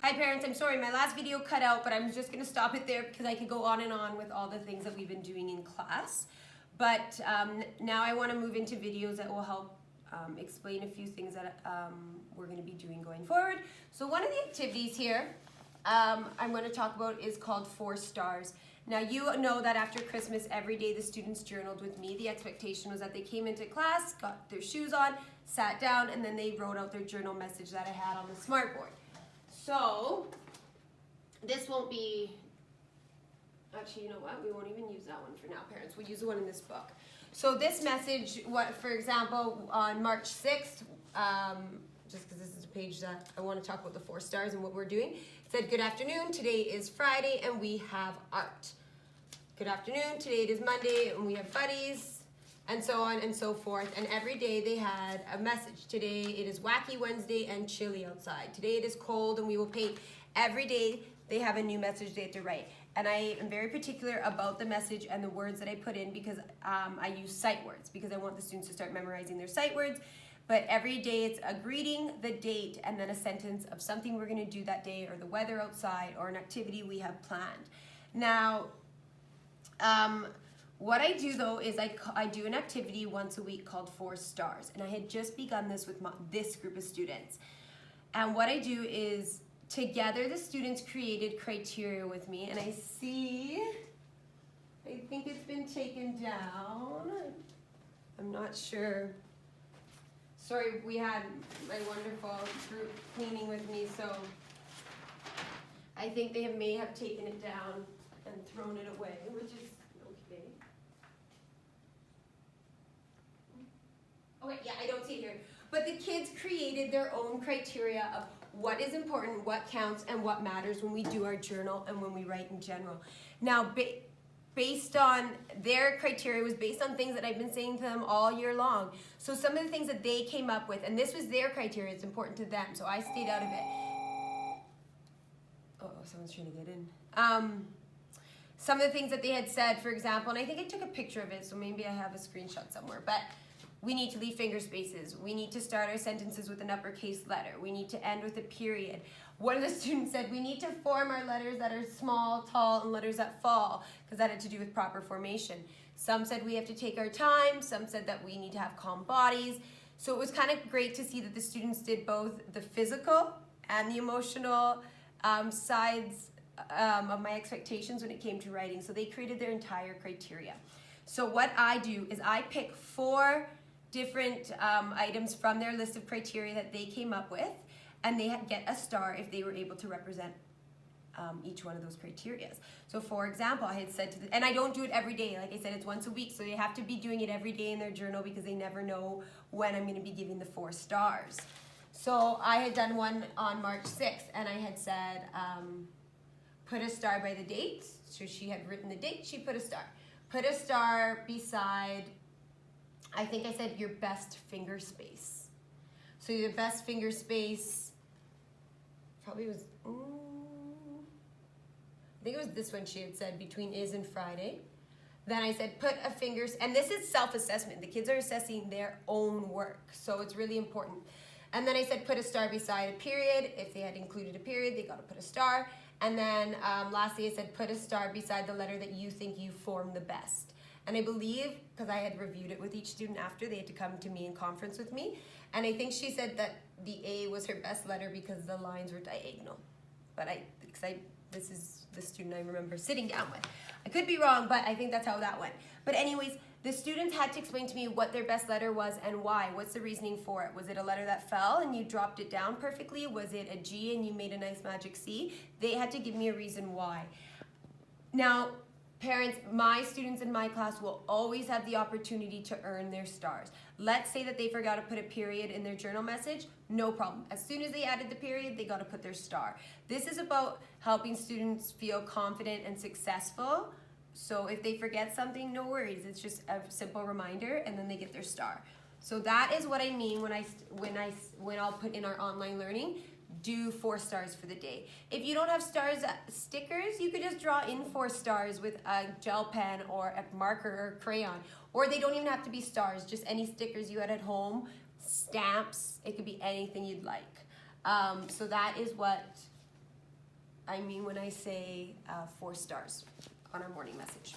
Hi parents, I'm sorry, my last video cut out, but I'm just going to stop it there because I could go on and on with all the things that we've been doing in class. But now I want to move into videos that will help explain a few things that we're going to be doing going forward. So one of the activities here I'm going to talk about is called 4 stars. Now you know that after Christmas, every day the students journaled with me. The expectation was that they came into class, got their shoes on, sat down, and then they wrote out their journal message that I had on the smartboard. So this won't be, actually, you know what? We won't even use that one for now, parents. We'll use the one in this book. So this message, for example, on March 6th, just because this is a page that I want to talk about the 4 stars and what we're doing, it said, good afternoon, today is Friday and we have art. Good afternoon, today it is Monday and we have buddies, and so on and so forth. And every day they had a message. Today it is wacky Wednesday and chilly outside. Today it is cold and we will paint. Every day they have a new message they have to write. And I am very particular about the message and the words that I put in because I use sight words because I want the students to start memorizing their sight words. But every day it's a greeting, the date, and then a sentence of something we're going to do that day or the weather outside or an activity we have planned. Now, what I do though is I do an activity once a week called 4 stars, and I had just begun this with this group of students. And what I do is together the students created criteria with me, and I think it's been taken down. I'm not sure. Sorry, we had my wonderful group cleaning with me, so I think they may have taken it down and thrown it away, which is okay. Okay, yeah, I don't see it here. But the kids created their own criteria of what is important, what counts, and what matters when we do our journal and when we write in general. Now, based on their criteria was based on things that I've been saying to them all year long. So some of the things that they came up with, and this was their criteria, it's important to them, so I stayed out of it. Oh, someone's trying to get in. Some of the things that they had said, for example, and I think I took a picture of it, so maybe I have a screenshot somewhere, but we need to leave finger spaces. We need to start our sentences with an uppercase letter. We need to end with a period. One of the students said we need to form our letters that are small, tall, and letters that fall, because that had to do with proper formation. Some said we have to take our time. Some said that we need to have calm bodies. So it was kind of great to see that the students did both the physical and the emotional sides of my expectations when it came to writing. So they created their entire criteria. So what I do is I pick 4 different items from their list of criteria that they came up with, and they get a star if they were able to represent each one of those criteria. So for example, I had said and I don't do it every day, like I said, it's once a week, so they have to be doing it every day in their journal because they never know when I'm going to be giving the 4 stars. So I had done one on March 6th, and I had said, put a star by the date. So she had written the date, she put a star. Put a star beside, I think I said your best finger space. So your best finger space probably was, I think it was this one she had said, between is and Friday. Then I said put a finger, and this is self-assessment. The kids are assessing their own work, so it's really important. And then I said put a star beside a period. If they had included a period, they got to put a star. And then lastly, I said put a star beside the letter that you think you formed the best. And I believe, because I had reviewed it with each student after, they had to come to me in conference with me, and I think she said that the A was her best letter because the lines were diagonal. But this is the student I remember sitting down with. I could be wrong, but I think that's how that went. But anyways, the students had to explain to me what their best letter was and why. What's the reasoning for it? Was it a letter that fell and you dropped it down perfectly? Was it a G and you made a nice magic C? They had to give me a reason why. Now, parents, my students in my class will always have the opportunity to earn their stars. Let's say that they forgot to put a period in their journal message, no problem. As soon as they added the period, they got to put their star. This is about helping students feel confident and successful. So if they forget something, no worries. It's just a simple reminder, and then they get their star. So that is what I mean when I'll put in our online learning. Do 4 stars for the day. If you don't have stars stickers, you could just draw in 4 stars with a gel pen or a marker or crayon. Or they don't even have to be stars, just any stickers you had at home, stamps, it could be anything you'd like. So that is what I mean when I say 4 stars on our morning message.